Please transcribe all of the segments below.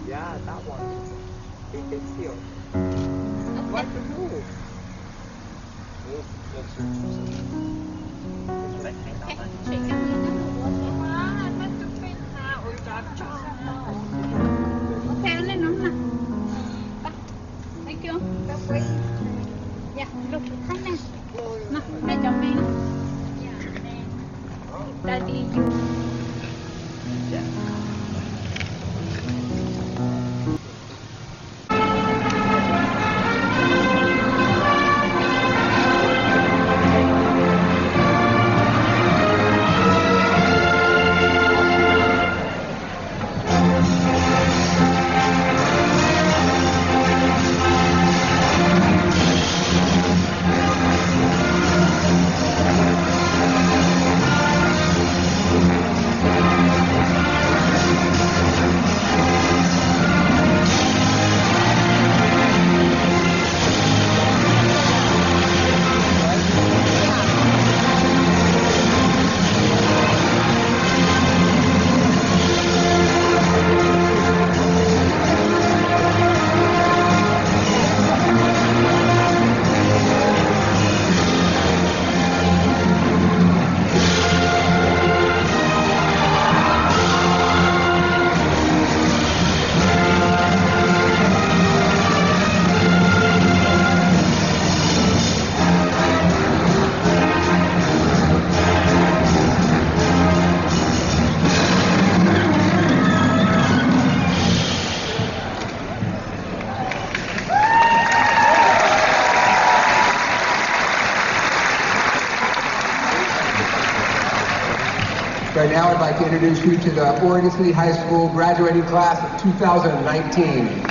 Yeah, that one. Big deal. What to do? Chị chắc đi nó buồn quá, nó chụp phim nào, ôi trời ok lên nó nè. Thank you. Yeah, look, hi nè. Nè, đây cho mình. Daddy, you. Right now, I'd like to introduce you to the Oregon City High School graduating class of 2019.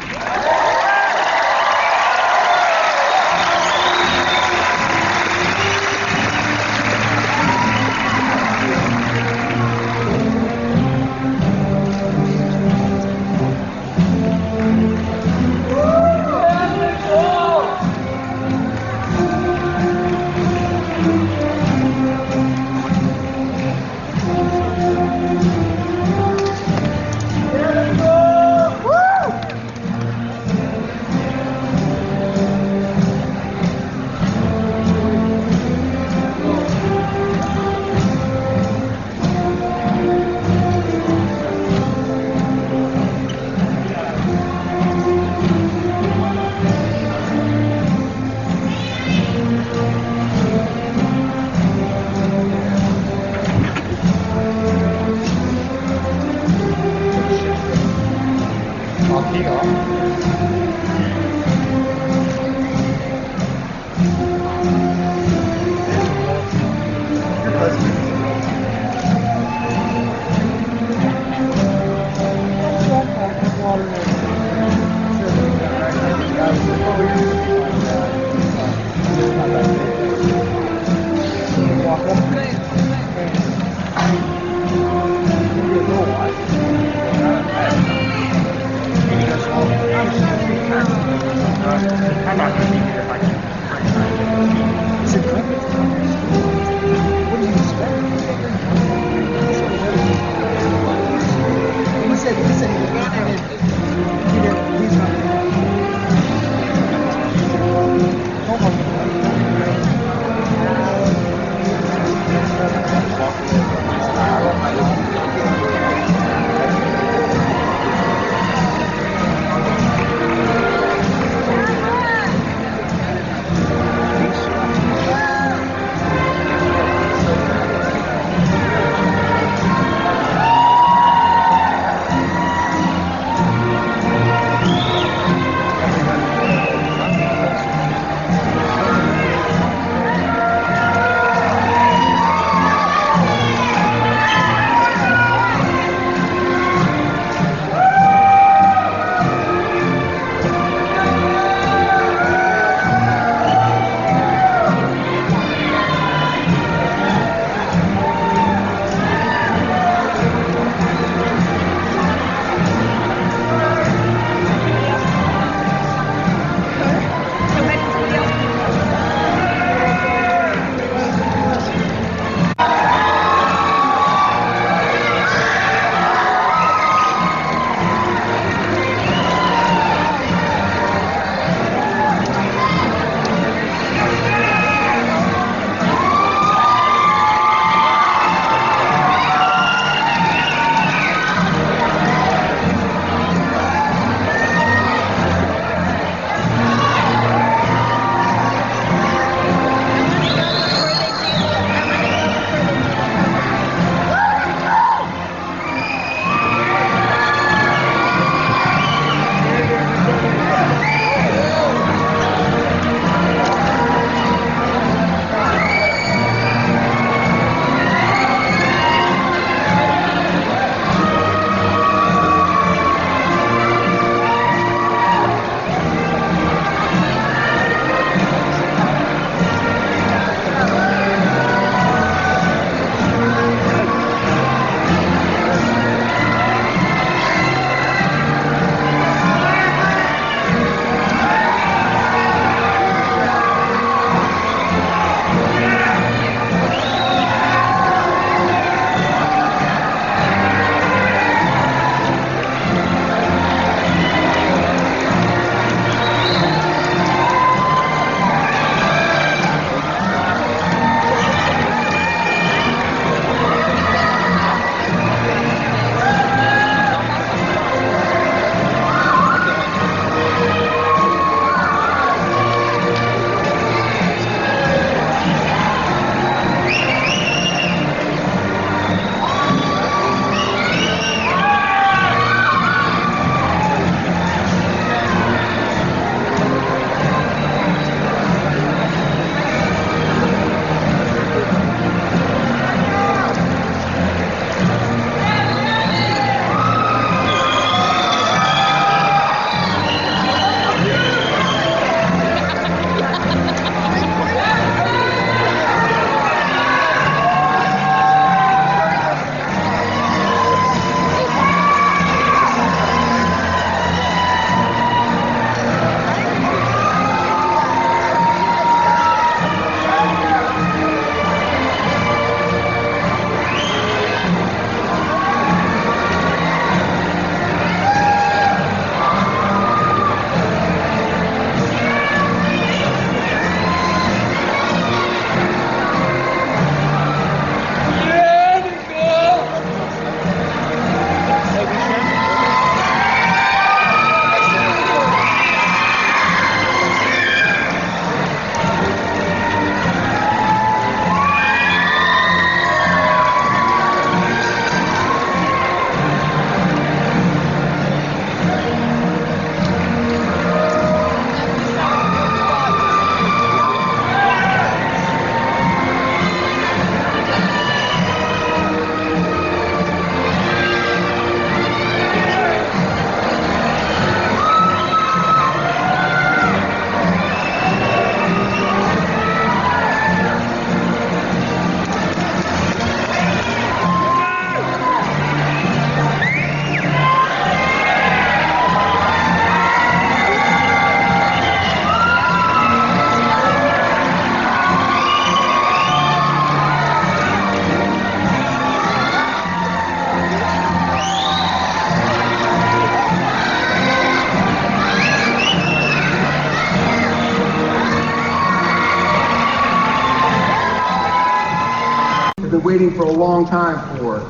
long time for.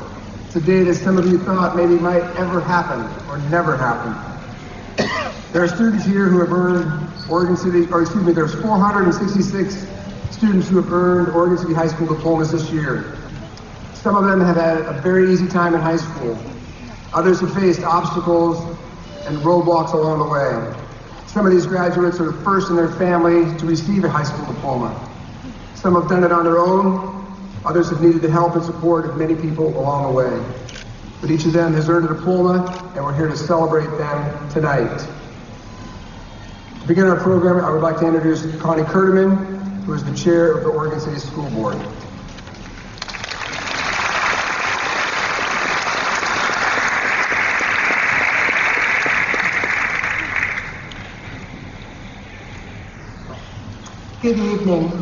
It's a day that some of you thought maybe might ever happen or never happen. There are students here who have earned there's 466 students who have earned Oregon City High School diplomas this year. Some of them have had a very easy time in high school. Others have faced obstacles and roadblocks along the way. Some of these graduates are the first in their family to receive a high school diploma. Some have done it on their own. Others have needed the help and support of many people along the way. But each of them has earned a diploma, and we're here to celebrate them tonight. To begin our program, I would like to introduce Connie Kurteman, who is the chair of the Oregon City School Board. Good evening.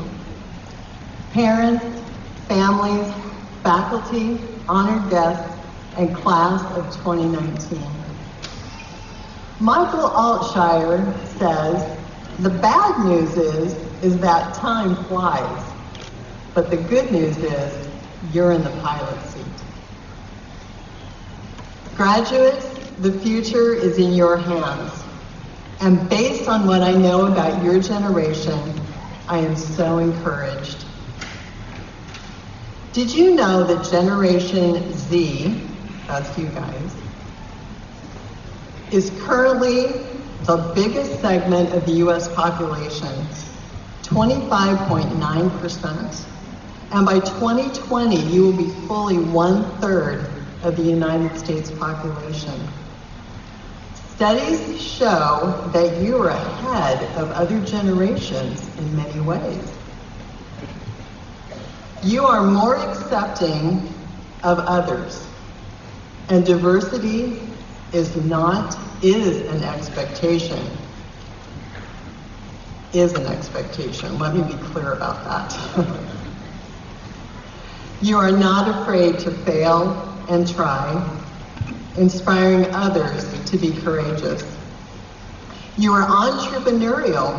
Parents, families, faculty, honored guests, and class of 2019. Michael Altshire says, the bad news is that time flies, but the good news is you're in the pilot seat. Graduates, the future is in your hands, and based on what I know about your generation, I am so encouraged. Did you know that Generation Z, that's you guys, is currently the biggest segment of the US population, 25.9%. And by 2020, you will be fully 1/3 of the United States population. Studies show that you are ahead of other generations in many ways. You are more accepting of others, and diversity is an expectation. Is an expectation. Let me be clear about that. You are not afraid to fail and try, inspiring others to be courageous. You are entrepreneurial.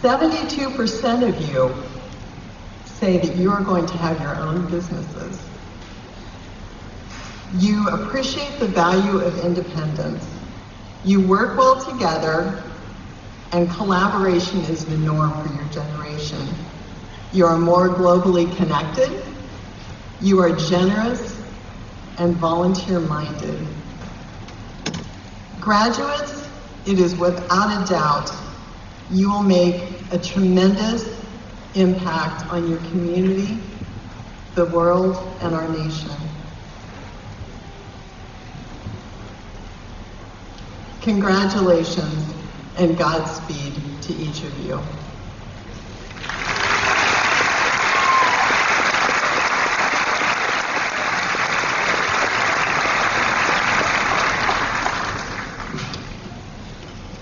72% of you say that you are going to have your own businesses. You appreciate the value of independence. You work well together, and collaboration is the norm for your generation. You are more globally connected. You are generous and volunteer-minded. Graduates, it is without a doubt, you will make a tremendous impact on your community, the world, and our nation. Congratulations and Godspeed to each of you.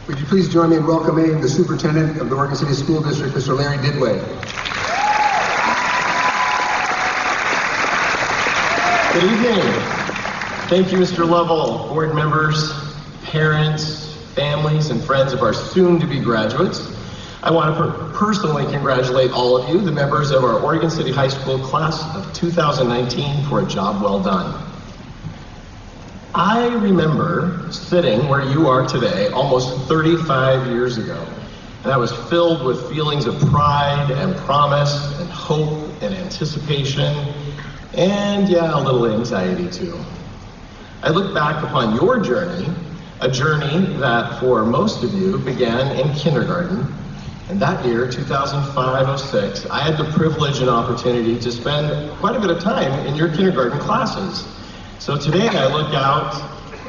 Would you please join me in welcoming the Superintendent of the Oregon City School District, Mr. Larry Didway. Good evening. Thank you, Mr. Lovell, board members, parents, families, and friends of our soon-to-be graduates. I want to personally congratulate all of you, the members of our Oregon City High School class of 2019, for a job well done. I remember sitting where you are today almost 35 years ago, and I was filled with feelings of pride and promise and hope and anticipation, and yeah, a little anxiety too. I look back upon your journey, a journey that for most of you began in kindergarten, and that year, 2005-06, I had the privilege and opportunity to spend quite a bit of time in your kindergarten classes. So today I look out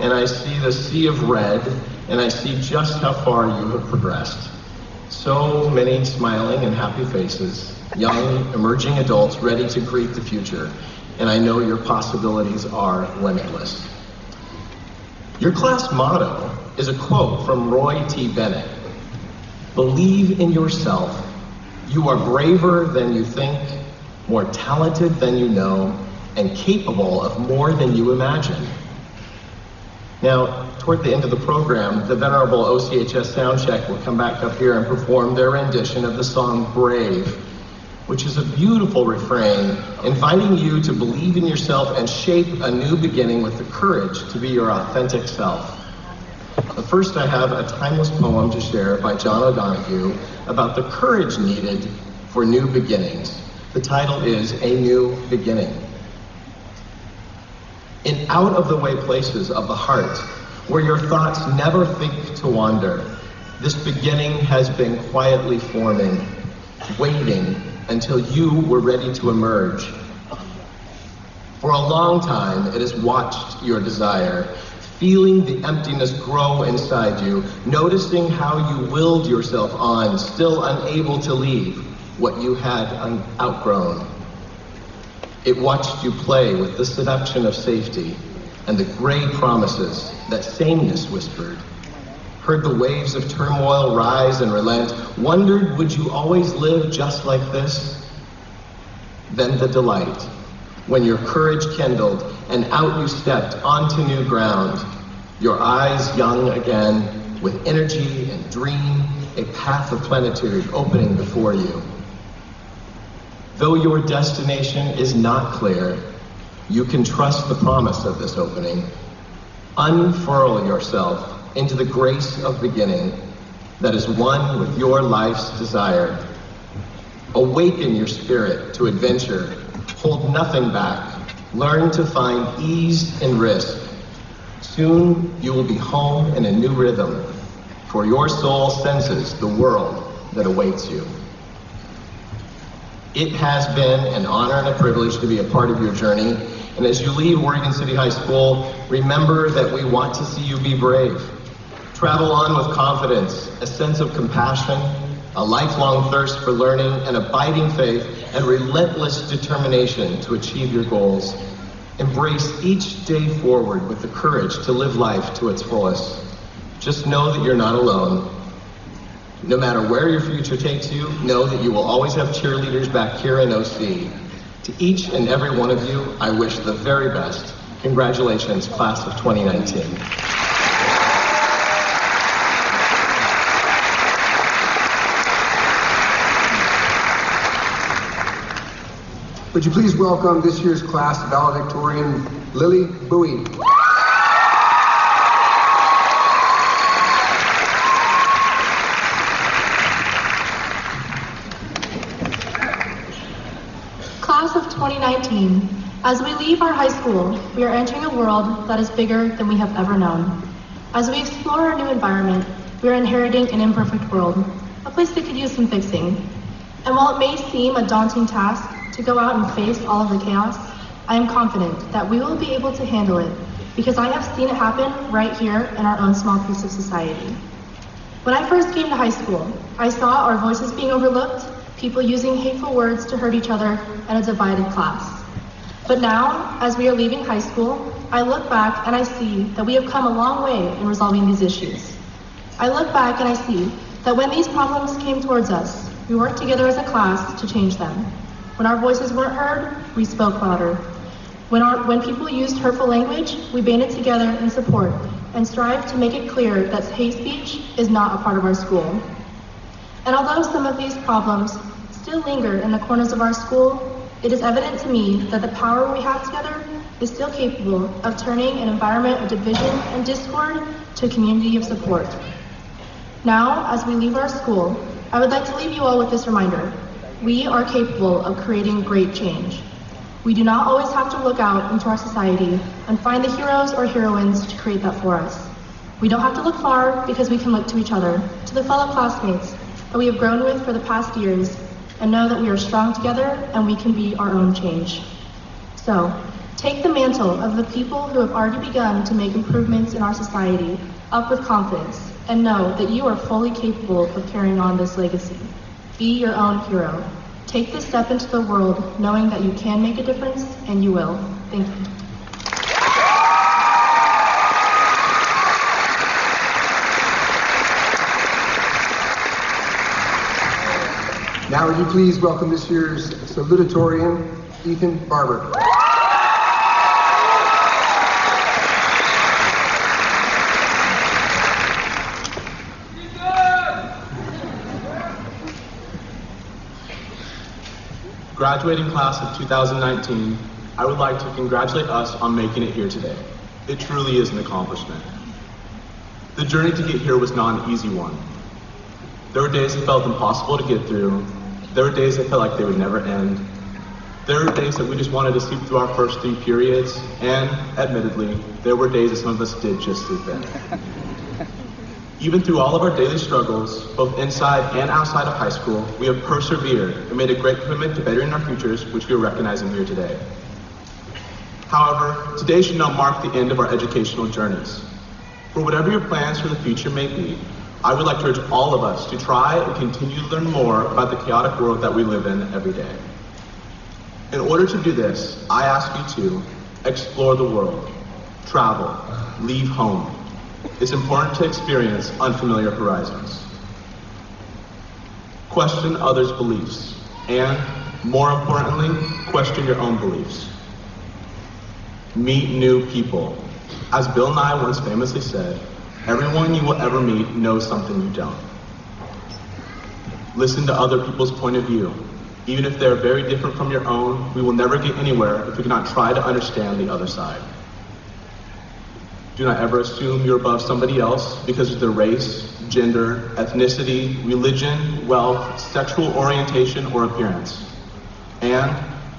and I see the sea of red, and I see just how far you have progressed. So many smiling and happy faces, young, emerging adults ready to greet the future, and I know your possibilities are limitless. Your class motto is a quote from Roy T. Bennett. Believe in yourself. You are braver than you think, more talented than you know, and capable of more than you imagine. Now, toward the end of the program, the venerable OCHS Soundcheck will come back up here and perform their rendition of the song Brave, which is a beautiful refrain inviting you to believe in yourself and shape a new beginning with the courage to be your authentic self. But first, I have a timeless poem to share by John O'Donohue about the courage needed for new beginnings. The title is A New Beginning. In out-of-the-way places of the heart, where your thoughts never think to wander, this beginning has been quietly forming, waiting until you were ready to emerge. For a long time, it has watched your desire, feeling the emptiness grow inside you, noticing how you willed yourself on, still unable to leave what you had outgrown. It watched you play with the seduction of safety and the gray promises that sameness whispered, heard the waves of turmoil rise and relent, wondered, would you always live just like this? Then the delight, when your courage kindled and out you stepped onto new ground, your eyes young again, with energy and dream, a path of plenitude opening before you. Though your destination is not clear, you can trust the promise of this opening. Unfurl yourself into the grace of beginning that is one with your life's desire. Awaken your spirit to adventure. Hold nothing back. Learn to find ease in risk. Soon you will be home in a new rhythm, for your soul senses the world that awaits you. It has been an honor and a privilege to be a part of your journey. And as you leave Oregon City High School, remember that we want to see you be brave. Travel on with confidence, a sense of compassion, a lifelong thirst for learning, an abiding faith, and relentless determination to achieve your goals. Embrace each day forward with the courage to live life to its fullest. Just know that you're not alone. No matter where your future takes you, know that you will always have cheerleaders back here in OC. To each and every one of you, I wish the very best. Congratulations, class of 2019. Would you please welcome this year's class valedictorian, Lily Bowie. Class of 2019, as we leave our high school, we are entering a world that is bigger than we have ever known. As we explore our new environment, we are inheriting an imperfect world, a place that could use some fixing. And while it may seem a daunting task to go out and face all of the chaos, I am confident that we will be able to handle it because I have seen it happen right here in our own small piece of society. When I first came to high school, I saw our voices being overlooked, people using hateful words to hurt each other, and a divided class. But now, as we are leaving high school, I look back and I see that we have come a long way in resolving these issues. I look back and I see that when these problems came towards us, we worked together as a class to change them. When our voices weren't heard, we spoke louder. When people used hurtful language, we banded together in support and strived to make it clear that hate speech is not a part of our school. And although some of these problems still linger in the corners of our school, it is evident to me that the power we have together is still capable of turning an environment of division and discord to a community of support. Now, as we leave our school, I would like to leave you all with this reminder. We are capable of creating great change. We do not always have to look out into our society and find the heroes or heroines to create that for us. We don't have to look far because we can look to each other, to the fellow classmates that we have grown with for the past years, and know that we are strong together and we can be our own change. So, take the mantle of the people who have already begun to make improvements in our society up with confidence, and know that you are fully capable of carrying on this legacy. Be your own hero. Take this step into the world knowing that you can make a difference, and you will. Thank you. Now would you please welcome this year's salutatorian, Ethan Barber. graduating class of 2019, I would like to congratulate us on making it here today. It truly is an accomplishment. The journey to get here was not an easy one. There were days that felt impossible to get through. There were days that felt like they would never end. There were days that we just wanted to sleep through our first 3 periods, and admittedly, there were days that some of us did just sleep in. Even through all of our daily struggles, both inside and outside of high school, we have persevered and made a great commitment to bettering our futures, which we are recognizing here today. However, today should not mark the end of our educational journeys. For whatever your plans for the future may be, I would like to urge all of us to try and continue to learn more about the chaotic world that we live in every day. In order to do this, I ask you to explore the world, travel, leave home. It's important to experience unfamiliar horizons. Question others' beliefs, and, more importantly, question your own beliefs. Meet new people. As Bill Nye once famously said, everyone you will ever meet knows something you don't. Listen to other people's point of view. Even if they're very different from your own, we will never get anywhere if we cannot try to understand the other side. Do not ever assume you're above somebody else because of their race, gender, ethnicity, religion, wealth, sexual orientation, or appearance. And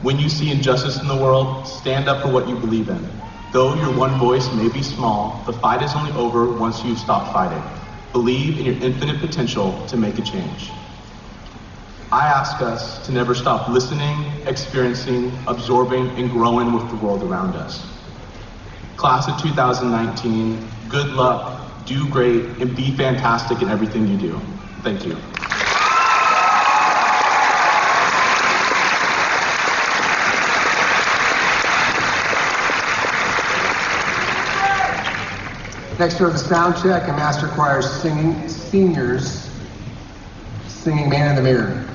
when you see injustice in the world, stand up for what you believe in. Though your one voice may be small, the fight is only over once you stop fighting. Believe in your infinite potential to make a change. I ask us to never stop listening, experiencing, absorbing, and growing with the world around us. Class of 2019, good luck, do great, and be fantastic in everything you do. Thank you. Next we have the sound check and master choir seniors singing Man in the Mirror.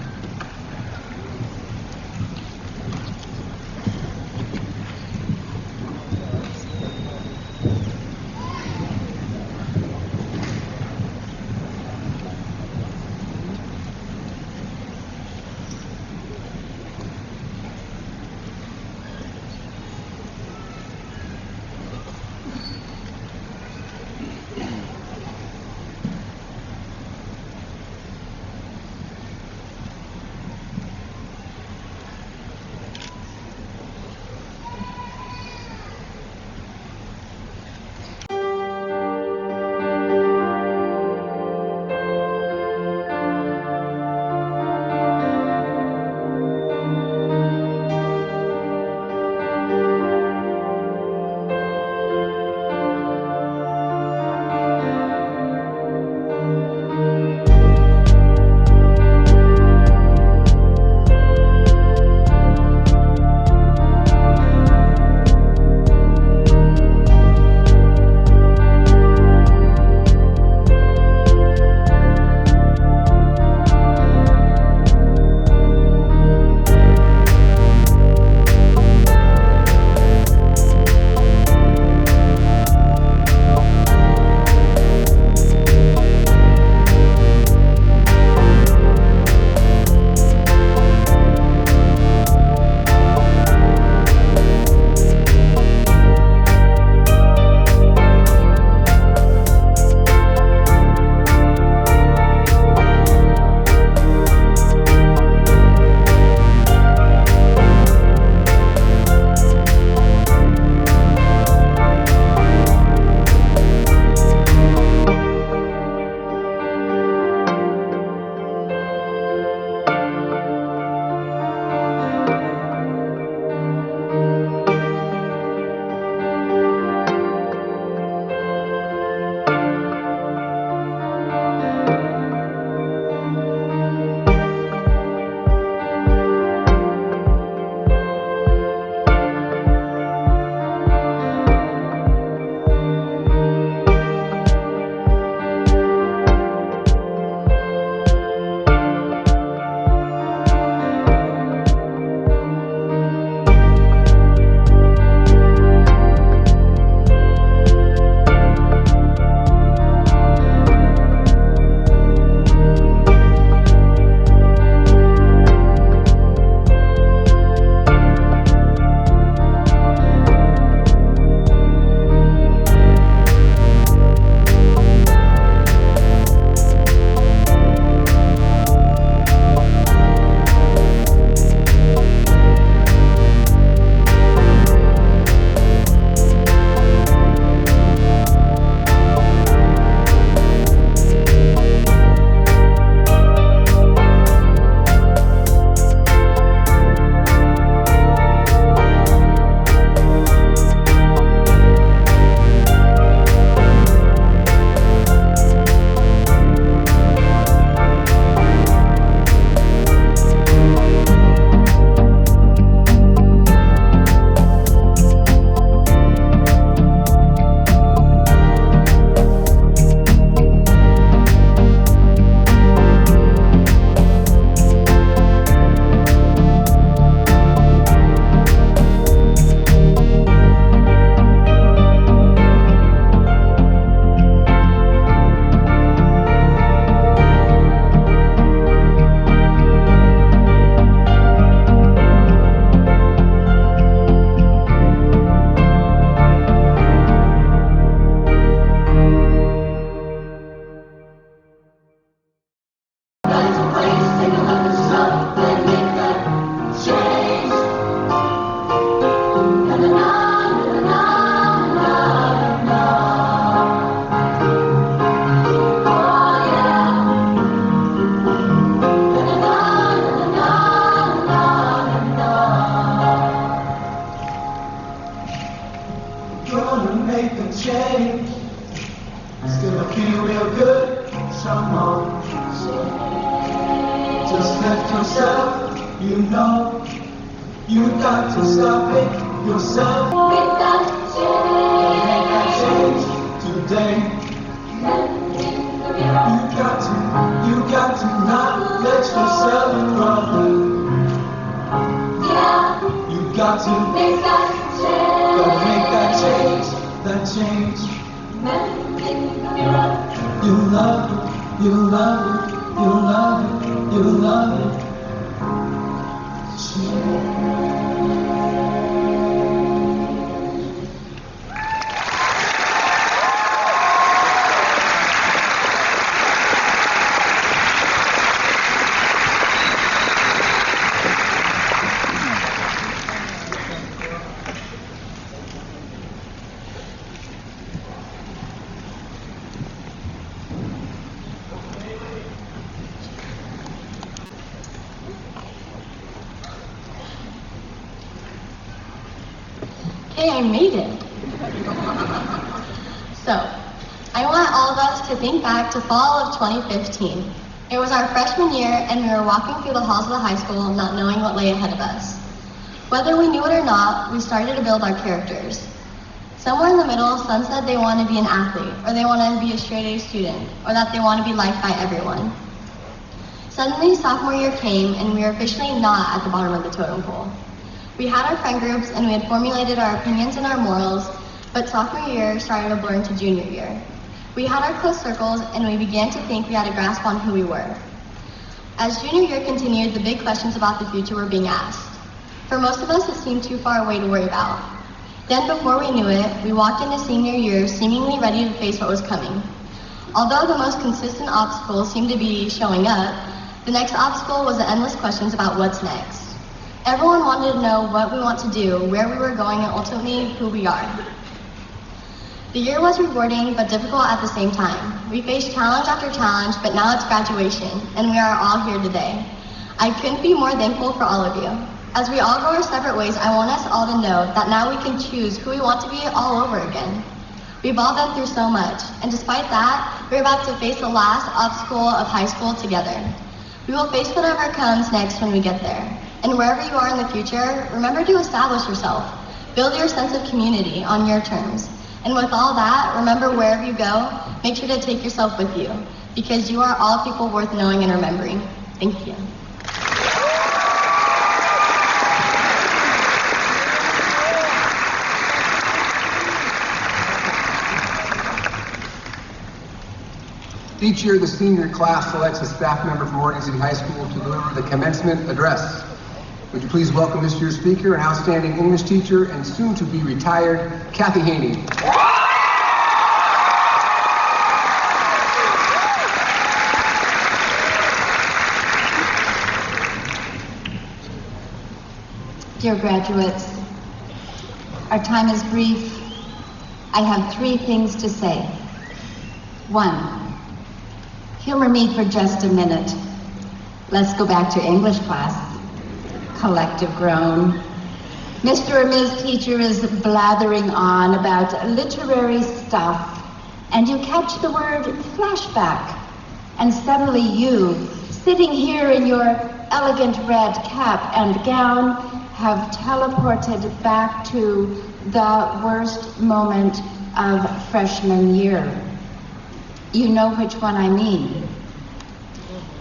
It's gonna feel real good, some more. Just lift yourself, you know. You got to stop it yourself. Make that change today. You got to not let yourself run. Yeah. You got to make that change. Gotta make that change, that change. You love it, you love it, you love it, you love it. Hey, I made it. So, I want all of us to think back to fall of 2015. It was our freshman year and we were walking through the halls of the high school not knowing what lay ahead of us. Whether we knew it or not, we started to build our characters. Somewhere in the middle, some said they wanted to be an athlete, or they wanted to be a straight-A student, or that they want to be liked by everyone. Suddenly, sophomore year came and we were officially not at the bottom of the totem pole. We had our friend groups and we had formulated our opinions and our morals, but sophomore year started to blur into junior year. We had our close circles and we began to think we had a grasp on who we were. As junior year continued, the big questions about the future were being asked. For most of us, it seemed too far away to worry about. Then before we knew it, we walked into senior year seemingly ready to face what was coming. Although the most consistent obstacle seemed to be showing up, the next obstacle was the endless questions about what's next. Everyone wanted to know what we want to do, where we were going, and ultimately who we are. The year was rewarding but difficult at the same time. We faced challenge after challenge, but now it's graduation, and we are all here today. I couldn't be more thankful for all of you. As we all go our separate ways, I want us all to know that now we can choose who we want to be all over again. We've all been through so much, and despite that, we're about to face the last obstacle of high school together. We will face whatever comes next when we get there. And wherever you are in the future, remember to establish yourself. Build your sense of community on your terms. And with all that, remember wherever you go, make sure to take yourself with you, because you are all people worth knowing and remembering. Thank you. Each year, the senior class selects a staff member from Oregon City High School to deliver the commencement address. Would you please welcome this year's speaker, an outstanding English teacher and soon to be retired, Kathy Haney. Dear graduates, our time is brief. I have 3 things to say. 1, humor me for just a minute. Let's go back to English class. Collective groan. Mr. or Ms. Teacher is blathering on about literary stuff, and you catch the word flashback, and suddenly you, sitting here in your elegant red cap and gown, have teleported back to the worst moment of freshman year. You know which one I mean.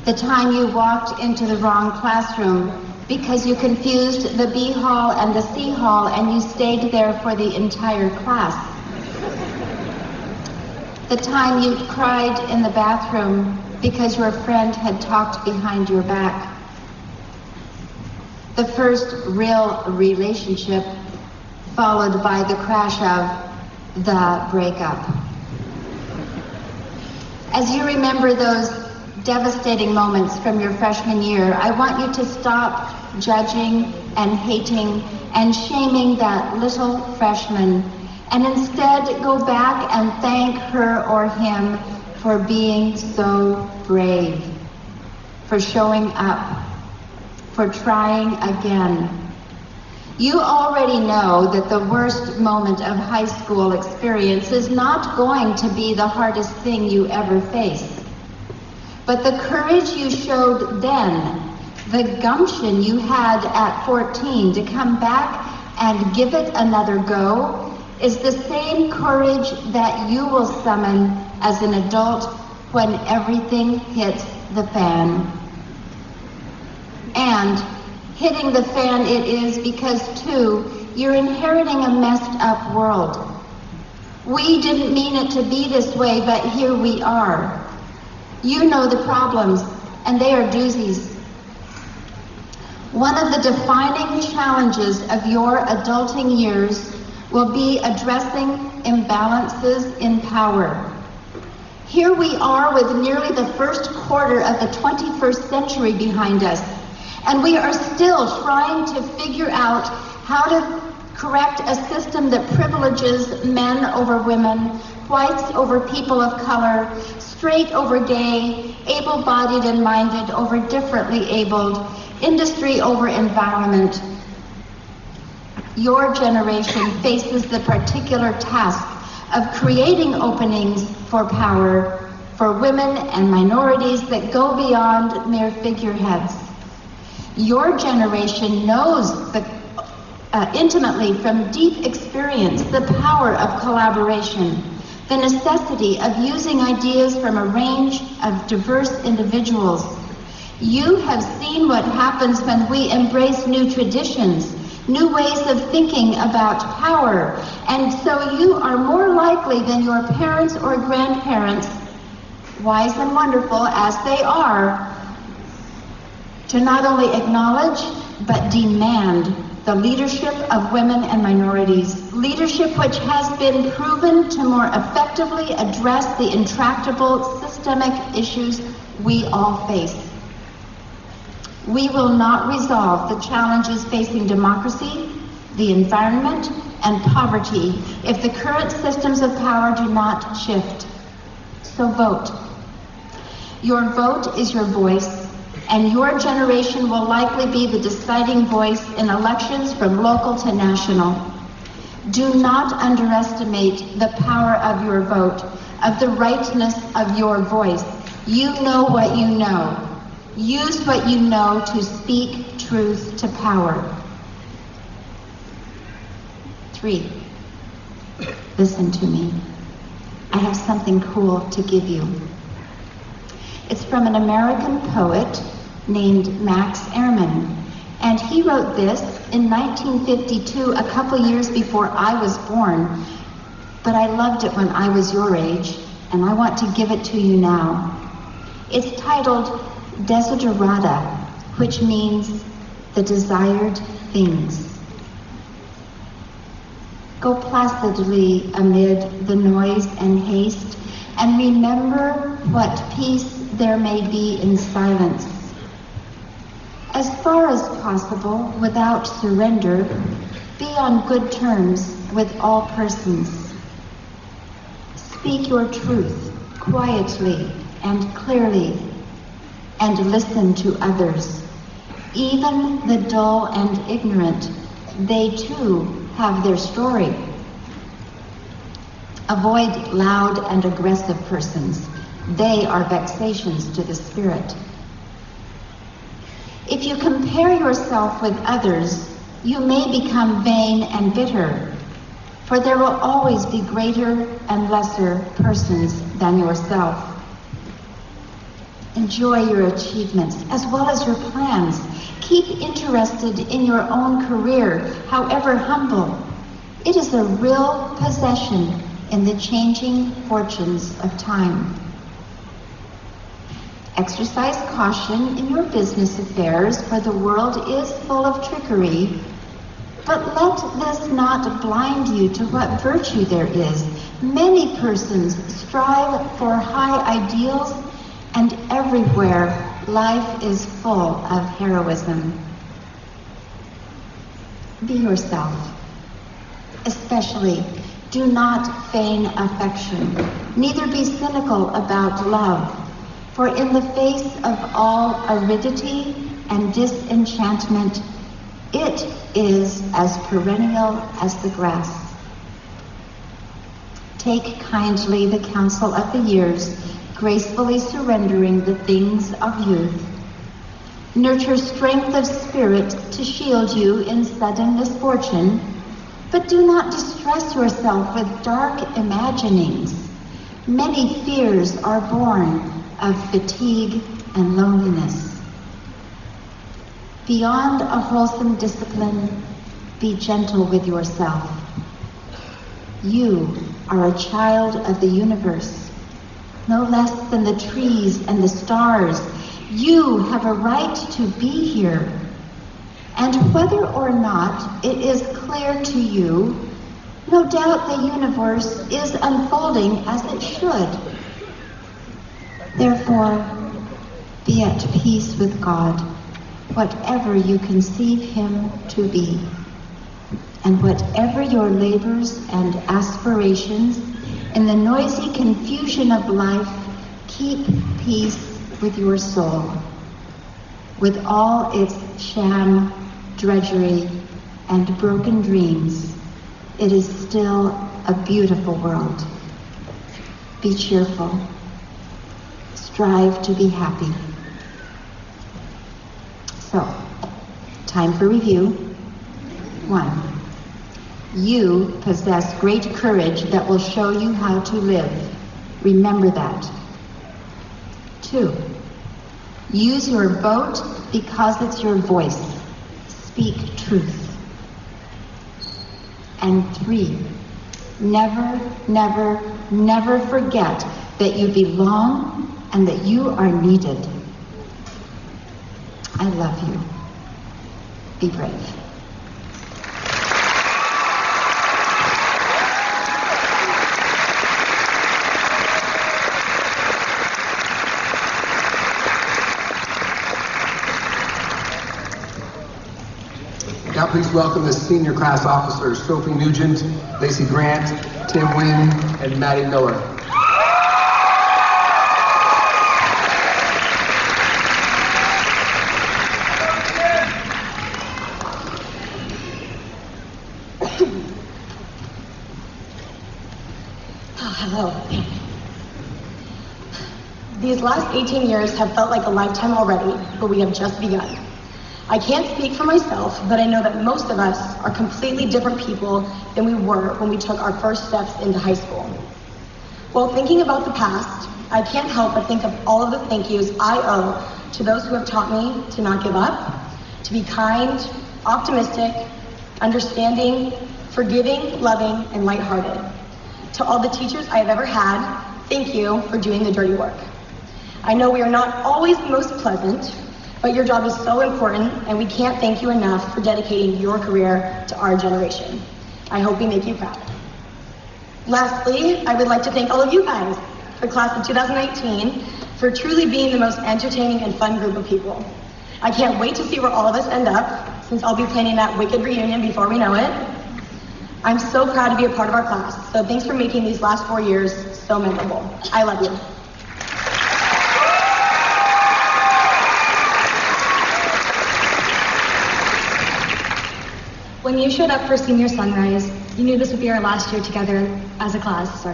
The time you walked into the wrong classroom because you confused the B hall and the C hall and you stayed there for the entire class. The time you cried in the bathroom because your friend had talked behind your back. The first real relationship followed by the crash of the breakup. As you remember those devastating moments from your freshman year, I want you to stop judging and hating and shaming that little freshman and instead go back and thank her or him for being so brave, for showing up, for trying again. You already know that the worst moment of high school experience is not going to be the hardest thing you ever face. But the courage you showed then, the gumption you had at 14 to come back and give it another go, is the same courage that you will summon as an adult when everything hits the fan. And hitting the fan it is because, too, you're inheriting a messed up world. We didn't mean it to be this way, but here we are. You know the problems, and they are doozies. One of the defining challenges of your adulting years will be addressing imbalances in power. Here we are with nearly the first quarter of the 21st century behind us, and we are still trying to figure out how to correct a system that privileges men over women, whites over people of color, straight over gay, able-bodied and minded over differently abled, industry over environment. Your generation faces the particular task of creating openings for power for women and minorities that go beyond mere figureheads. Your generation knows intimately from deep experience the power of collaboration, the necessity of using ideas from a range of diverse individuals. You have seen what happens when we embrace new traditions, new ways of thinking about power, and so you are more likely than your parents or grandparents, wise and wonderful as they are, to not only acknowledge but demand the leadership of women and minorities, leadership which has been proven to more effectively address the intractable systemic issues we all face. We will not resolve the challenges facing democracy, the environment, and poverty if the current systems of power do not shift. So vote. Your vote is your voice, and your generation will likely be the deciding voice in elections from local to national. Do not underestimate the power of your vote, of the rightness of your voice. You know what you know. Use what you know to speak truth to power. 3, listen to me. I have something cool to give you. It's from an American poet named Max Ehrman, and he wrote this in 1952, a couple years before I was born, but I loved it when I was your age, and I want to give it to you now. It's titled Desiderata, which means the desired things. Go placidly amid the noise and haste, and remember what peace there may be in silence. As far as possible, without surrender, be on good terms with all persons. Speak your truth quietly and clearly, and listen to others. Even the dull and ignorant, they too have their story. Avoid loud and aggressive persons. They are vexations to the spirit. If you compare yourself with others, you may become vain and bitter, for there will always be greater and lesser persons than yourself. Enjoy your achievements as well as your plans. Keep interested in your own career, however humble. It is a real possession in the changing fortunes of time. Exercise caution in your business affairs, for the world is full of trickery. But let this not blind you to what virtue there is. Many persons strive for high ideals, and everywhere life is full of heroism. Be yourself. Especially, do not feign affection, neither be cynical about love. For in the face of all aridity and disenchantment, It is as perennial as the grass. Take kindly the counsel of the years, gracefully surrendering the things of youth. Nurture strength of spirit to shield you in sudden misfortune, but do not distress yourself with dark imaginings. Many fears are born of fatigue and loneliness. Beyond a wholesome discipline, be gentle with yourself. You are a child of the universe, no less than the trees and the stars. You have a right to be here. And whether or not it is clear to you, no doubt the universe is unfolding as it should. Therefore, be at peace with God, whatever you conceive him to be. And whatever your labors and aspirations, in the noisy confusion of life, keep peace with your soul. With all its sham, drudgery, and broken dreams, it is still a beautiful world. Be cheerful. Strive to be happy. So, time for review. 1. You possess great courage that will show you how to live. Remember that. 2. Use your vote because it's your voice. Speak truth. And 3. Never, never, never forget that you belong and that you are needed. I love you. Be brave. Now please welcome the senior class officers, Sophie Nugent, Lacey Grant, Tim Wynn, and Maddie Miller. Hello. These last 18 years have felt like a lifetime already, but we have just begun. I can't speak for myself, but I know that most of us are completely different people than we were when we took our first steps into high school. While thinking about the past, I can't help but think of all of the thank yous I owe to those who have taught me to not give up, to be kind, optimistic, understanding, forgiving, loving, and lighthearted. To all the teachers I have ever had, thank you for doing the dirty work. I know we are not always the most pleasant, but your job is so important, and we can't thank you enough for dedicating your career to our generation. I hope we make you proud. Lastly, I would like to thank all of you guys, the class of 2019, for truly being the most entertaining and fun group of people. I can't wait to see where all of us end up, since I'll be planning that wicked reunion before we know it. I'm so proud to be a part of our class, so thanks for making these last 4 years so memorable. I love you. When you showed up for senior sunrise, you knew this would be our last year together as a class,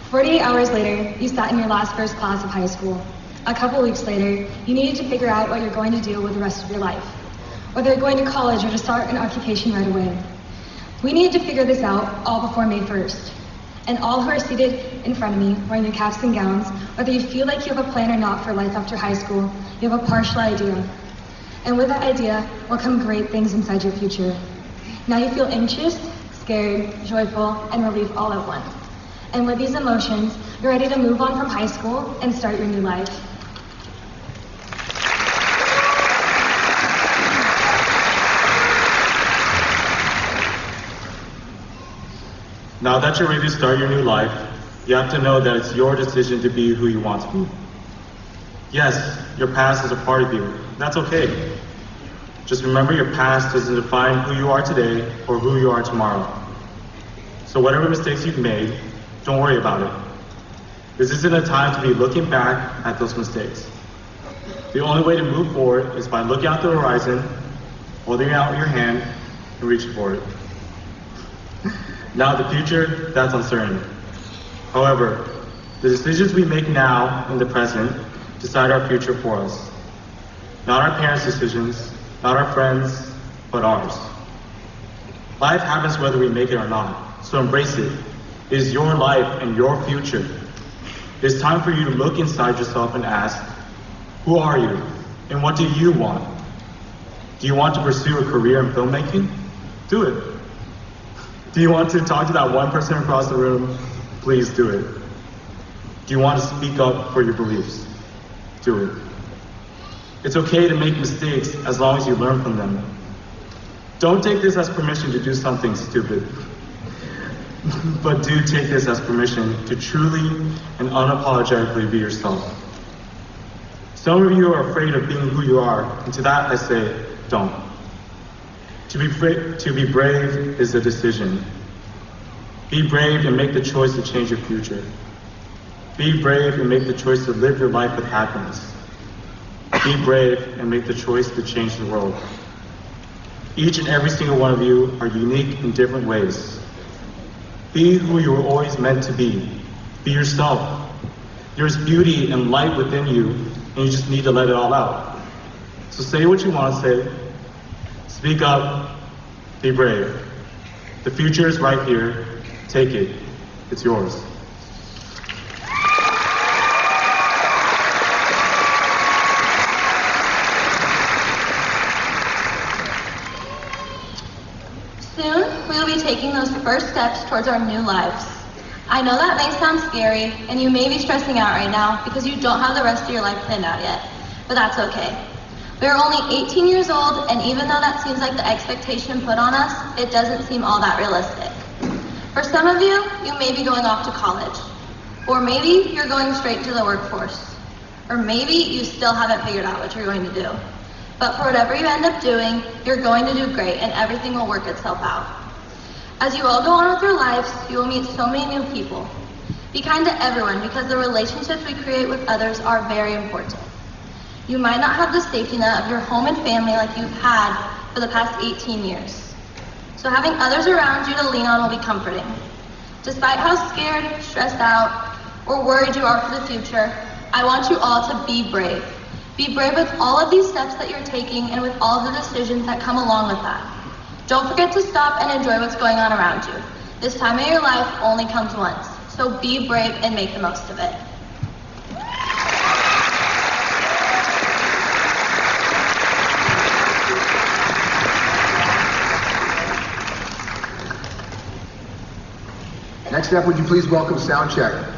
48 hours later, you sat in your last first class of high school. A couple weeks later, you needed to figure out what you're going to do with the rest of your life. Whether you're going to college or to start an occupation right away. We needed to figure this out all before May 1st. And all who are seated in front of me, wearing your caps and gowns, whether you feel like you have a plan or not for life after high school, you have a partial idea. And with that idea will come great things inside your future. Now you feel anxious, scared, joyful, and relief all at once. And with these emotions, you're ready to move on from high school and start your new life. Now that you're ready to start your new life, you have to know that it's your decision to be who you want to be. Yes, your past is a part of you. That's okay. Just remember your past doesn't define who you are today or who you are tomorrow. So whatever mistakes you've made, don't worry about it. This isn't a time to be looking back at those mistakes. The only way to move forward is by looking out the horizon, holding out your hand and reaching for it. Now the future, that's uncertain. However, the decisions we make now in the present decide our future for us. Not our parents' decisions, not our friends, but ours. Life happens whether we make it or not, so embrace it. It is your life and your future. It is time for you to look inside yourself and ask, who are you and what do you want? Do you want to pursue a career in filmmaking? Do it. Do you want to talk to that one person across the room? Please do it. Do you want to speak up for your beliefs? Do it. It's okay to make mistakes as long as you learn from them. Don't take this as permission to do something stupid, but do take this as permission to truly and unapologetically be yourself. Some of you are afraid of being who you are, and to that I say, don't. To be brave is a decision. Be brave and make the choice to change your future. Be brave and make the choice to live your life with happiness. Be brave and make the choice to change the world. Each and every single one of you are unique in different ways. Be who you were always meant to be. Be yourself. There's beauty and light within you, and you just need to let it all out. So say what you want to say. Speak up. Be brave. The future is right here. Take it. It's yours. Soon, we will be taking those first steps towards our new lives. I know that may sound scary, and you may be stressing out right now because you don't have the rest of your life planned out yet, but that's okay. We are only 18 years old, and even though that seems like the expectation put on us, it doesn't seem all that realistic. For some of you, you may be going off to college, or maybe you're going straight to the workforce, or maybe you still haven't figured out what you're going to do. But for whatever you end up doing, you're going to do great and everything will work itself out. As you all go on with your lives, you will meet so many new people. Be kind to everyone because the relationships we create with others are very important. You might not have the safety net of your home and family like you've had for the past 18 years. So having others around you to lean on will be comforting. Despite how scared, stressed out, or worried you are for the future, I want you all to be brave. Be brave with all of these steps that you're taking and with all of the decisions that come along with that. Don't forget to stop and enjoy what's going on around you. This time of your life only comes once, so be brave and make the most of it. Next up, would you please welcome Soundcheck.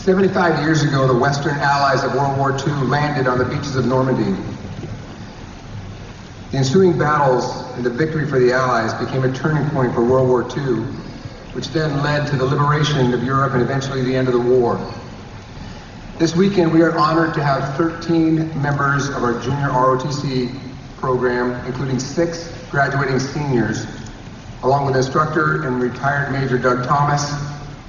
75 years ago, the Western Allies of World War II landed on the beaches of Normandy. The ensuing battles and the victory for the Allies became a turning point for World War II, which then led to the liberation of Europe and eventually the end of the war. This weekend, we are honored to have 13 members of our junior ROTC program, including 6 graduating seniors, along with instructor and retired Major Doug Thomas,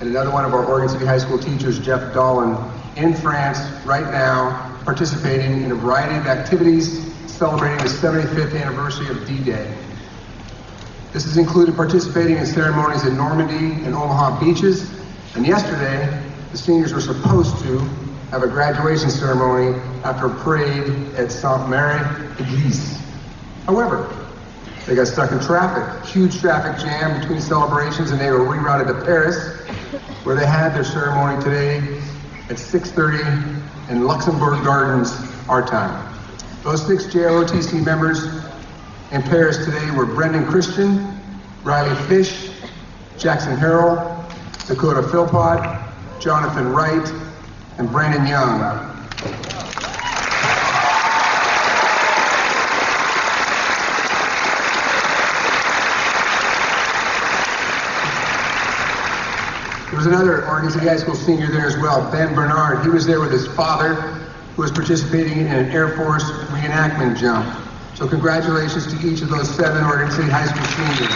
and another one of our Oregon City High School teachers, Jeff Dolan, in France right now, participating in a variety of activities celebrating the 75th anniversary of D-Day. This has included participating in ceremonies in Normandy and Omaha beaches, and yesterday, the seniors were supposed to have a graduation ceremony after a parade at Sainte-Marie-Église. However, they got stuck in traffic, huge traffic jam between celebrations, and they were rerouted to Paris, where they had their ceremony today at 6:30 in Luxembourg Gardens, our time. Those 6 JROTC members in Paris today were Brendan Christian, Riley Fish, Jackson Harrell, Dakota Philpott, Jonathan Wright, and Brandon Young. There was another Oregon City High School senior there as well, Ben Bernard. He was there with his father, who was participating in an Air Force reenactment jump. So congratulations to each of those 7 Oregon City High School seniors.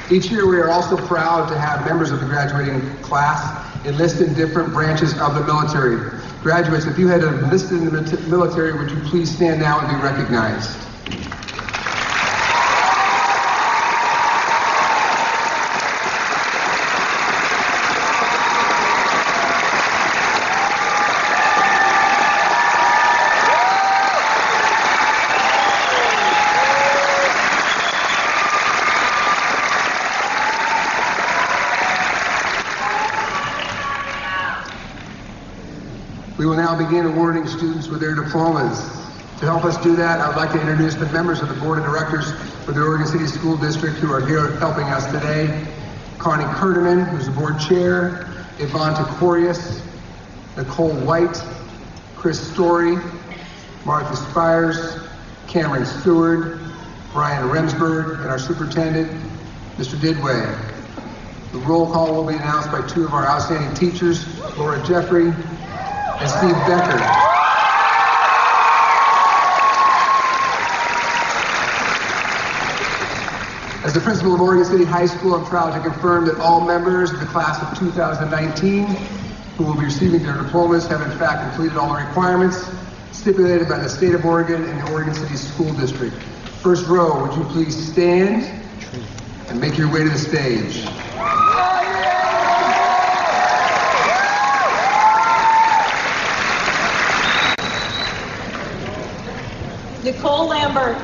Each year we are also proud to have members of the graduating class enlist in different branches of the military. Graduates, if you had enlisted in the military, would you please stand now and be recognized? We will now begin awarding students with their diplomas. To help us do that, I would like to introduce the members of the Board of Directors for the Oregon City School District who are here helping us today. Connie Kerdeman, who's the board chair, Yvonne Tekorius, Nicole White, Chris Story, Martha Spires, Cameron Stewart, Brian Remsberg, and our superintendent, Mr. Didway. The roll call will be announced by 2 of our outstanding teachers, Laura Jeffrey and Steve Becker. As the principal of Oregon City High School, I'm proud to confirm that all members of the class of 2019 who will be receiving their diplomas have in fact completed all the requirements stipulated by the state of Oregon and the Oregon City School District. First row, would you please stand and make your way to the stage. Nicole Lambert.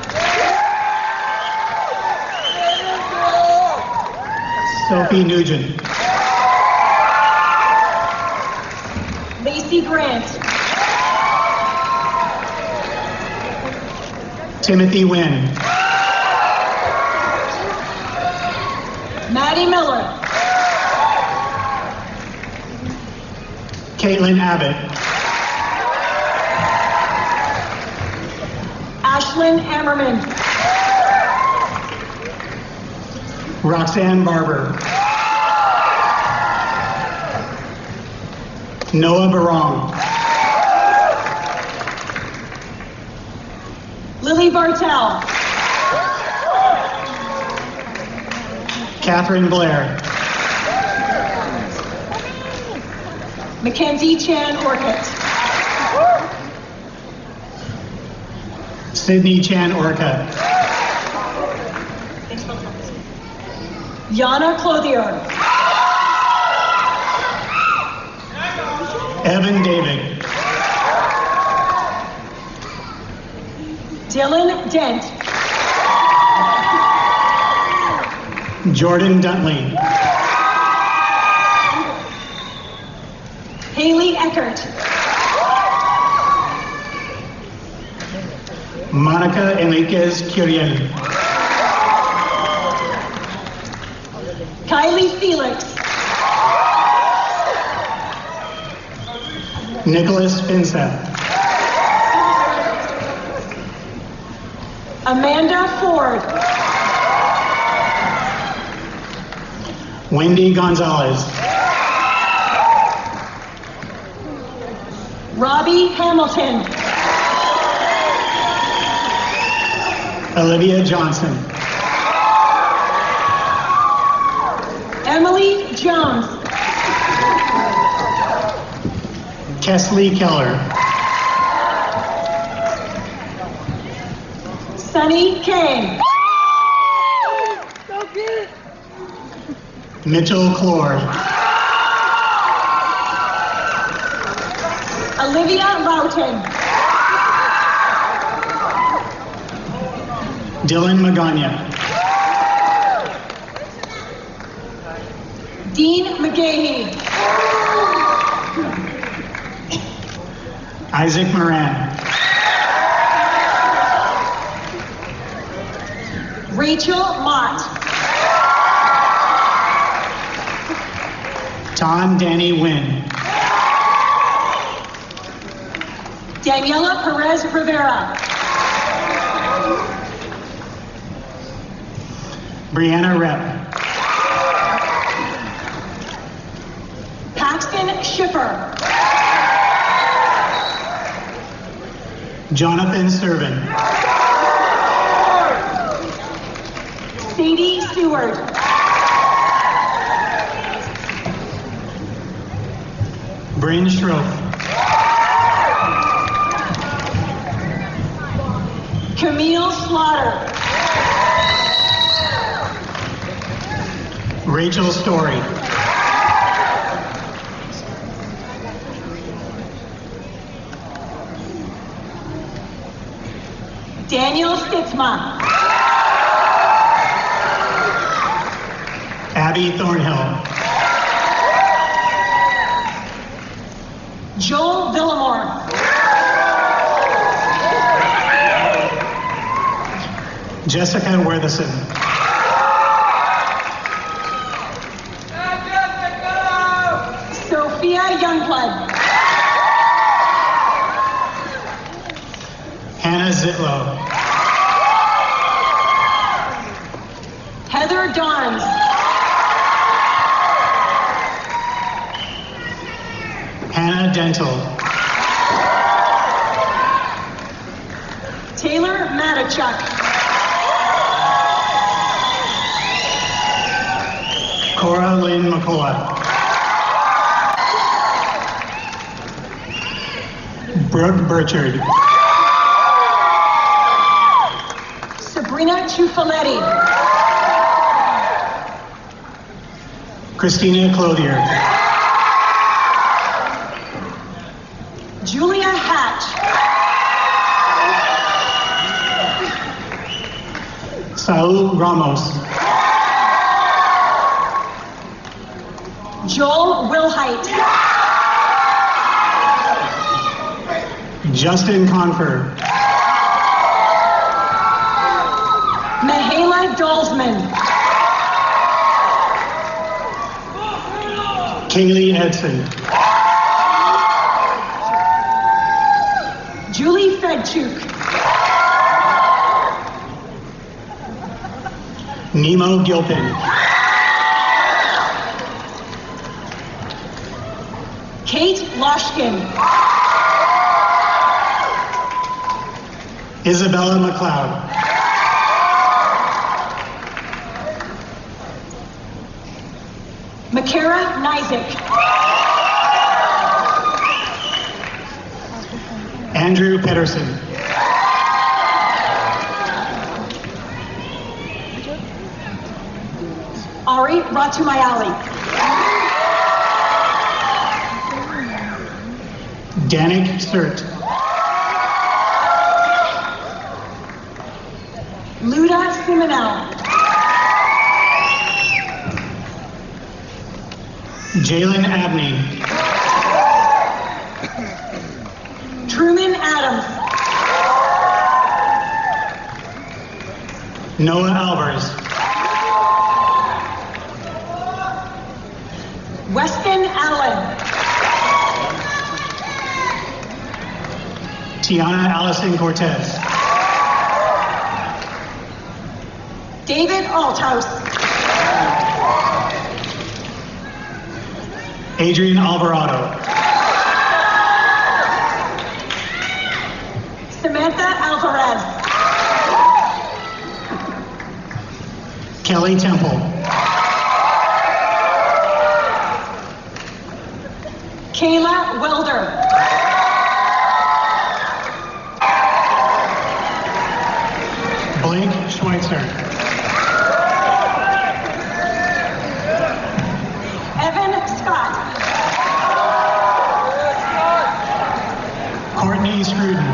Sophie Nugent. Lacey Grant. Timothy Wynn. Maddie Miller. Caitlin Abbott. Ashlyn Ammerman. Roxanne Barber. Noah Barong. Lily Bartel. Catherine Blair. Mackenzie Chan Orcutt. Sydney Chan Orcutt. Yana Clothier. Evan David. Dylan Dent. Jordan Duntley. Haley Eckert. Monica Enriquez Curiel. Emily Felix. Nicholas Vincent. Amanda Ford. Wendy Gonzalez. Robbie Hamilton. Olivia Johnson. Emily Jones. Kesley Keller. Sunny Kane. So good. Mitchell Clore. Olivia Loughton. Dylan Magana. Dean McGahey. Isaac Moran. Rachel Mott. Tom Danny Wynn. Daniela Perez Rivera. Brianna Rep. Paxton Schiffer. Jonathan Servin. Sadie Stewart. Bryn Schroff. Camille Slaughter. Rachel Story. Daniel Stitzma. Abby Thornhill. Joel Villamore. Jessica Werthison. Sophia Youngblood. Hannah Zitlow. Heather Dawns. Hannah Dental. Taylor Matichuk. Cora Lynn McCullough. Brooke Burchard. Sabrina Ciuffaletti. Christina Clothier. Julia Hatch. Saul Ramos. Joel Wilhite. Justin Confer. Mahala Dolzman. Kaylee Edson. Julie Fedchuk. Nemo Gilpin. Kate Loshkin. Isabella McLeod. Makara Nizick. Andrew Pedersen. Ari Ratumayali. Danik Sturt. Luda Simonel. Jalen Abney. Truman Adams. Noah Albers. Griffin Allen. Tiana Allison Cortez. David Althouse. Adrian Alvarado. Samantha Alvarez. Kelly Temple. Kayla Welder. Blake Schweitzer. Evan Scott. Courtney Scruden.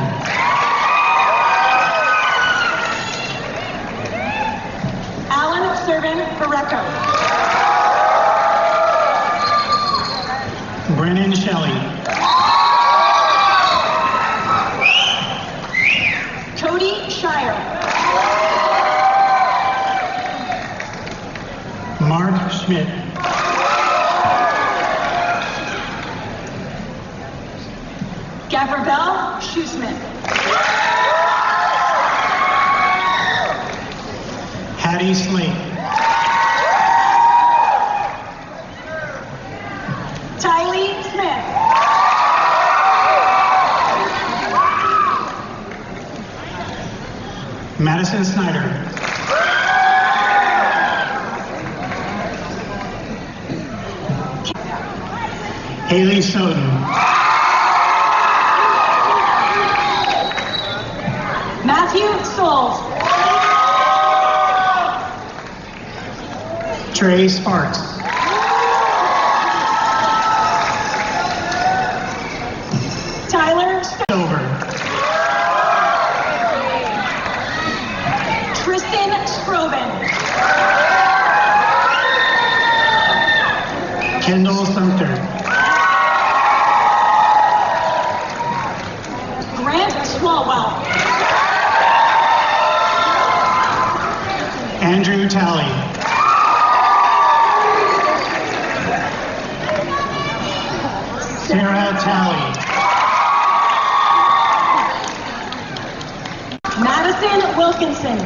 Alan Servan Barreto. Brennan Shelley. Cody Shire. Mark Schmidt. Gabrielle Shoesmith. Hattie Slate. Tylee Smith. Madison Snyder. Haley Soden. Matthew Souls. Trey Sparks. Tyler Stover. Tristan Stroban. Kendall Sumter. Grant Swalwell. Andrew Talley. Sarah Talley. Madison Wilkinson.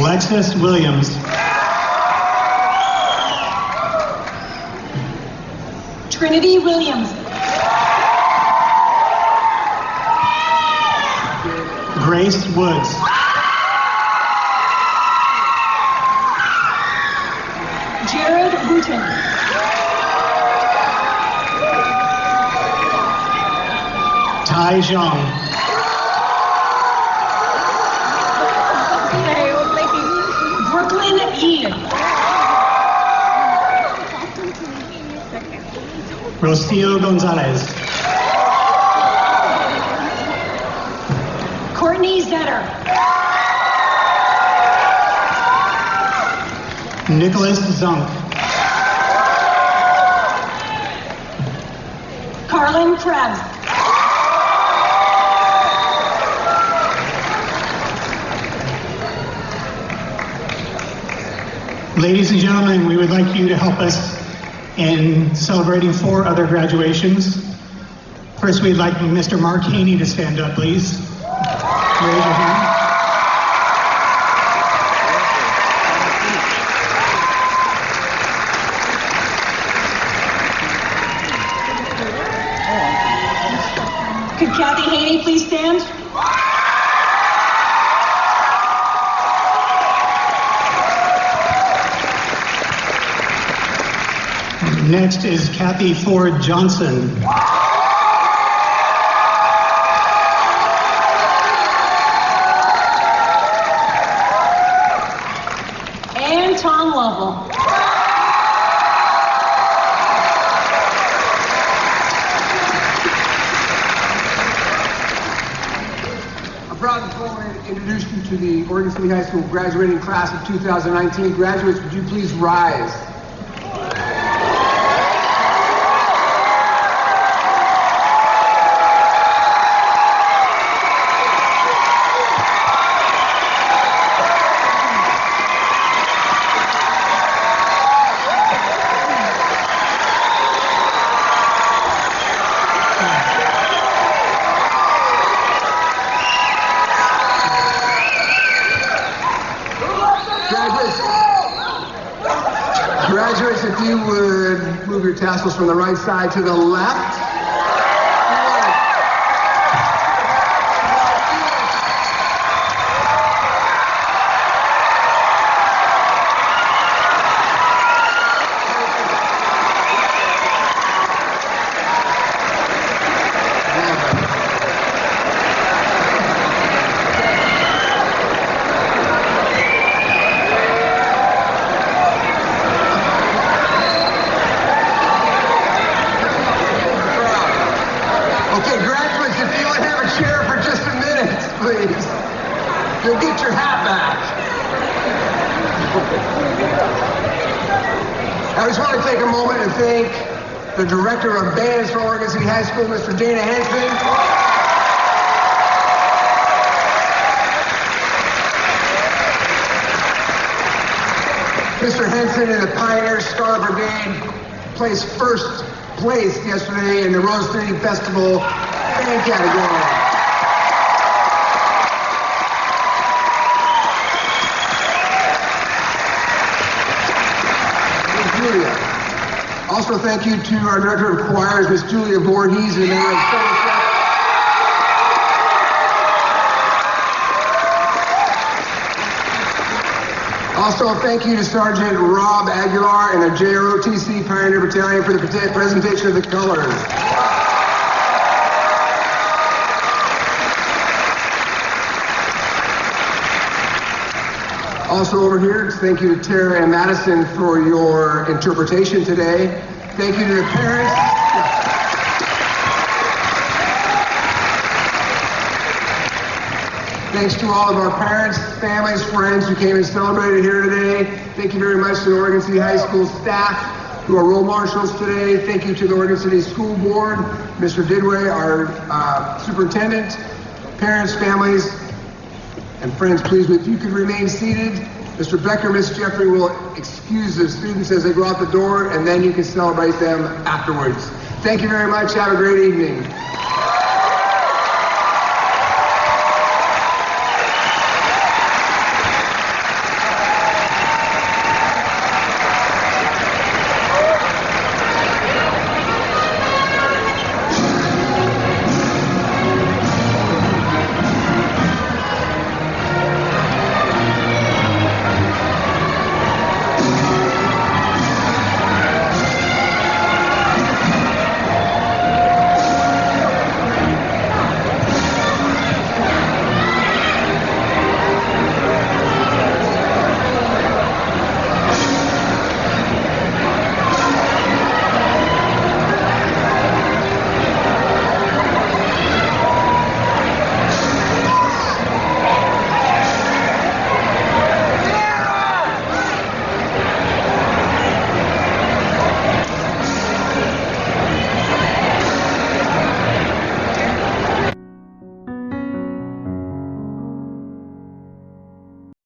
Lexus Williams. Trinity Williams. Grace Woods. Jared Wooten. Tai Zhang. Brooklyn Yee. Rocio Gonzalez. Courtney Zetter. Nicholas Zunk. Carlin Krebs. Ladies and gentlemen, we would like you to help us in celebrating 4 other graduations. First, we'd like Mr. Mark Haney to stand up, please. Raise your hand. Could Kathy Haney please stand? Next is Kathy Ford Johnson. And Tom Lovell. I'm proud to formally introduce you to the Oregon City High School graduating class of 2019. Graduates, would you please rise? Graduates, if you would move your tassels from the right side to the left. You'll get your hat back. I just want to take a moment and thank the Director of Bands for Oregon City High School, Mr. Dana Henson. Mr. Henson and the Pioneer Star Brigade placed first place yesterday in the Rose City Festival band category. Also, thank you to our Director of Choirs, Ms. Julia Voorhees, and Mayor of Somerset. Also, thank you to Sergeant Rob Aguilar and the JROTC Pioneer Battalion for the presentation of the colors. Also over here, thank you to Tara and Madison for your interpretation today. Thank you to the parents. Thanks to all of our parents, families, friends who came and celebrated here today. Thank you very much to the Oregon City High School staff who are role marshals today. Thank you to the Oregon City School Board, Mr. Didway, our superintendent, parents, families, and friends. Please, if you could remain seated. Mr. Becker, Ms. Jeffrey will excuse the students as they go out the door, and then you can celebrate them afterwards. Thank you very much. Have a great evening.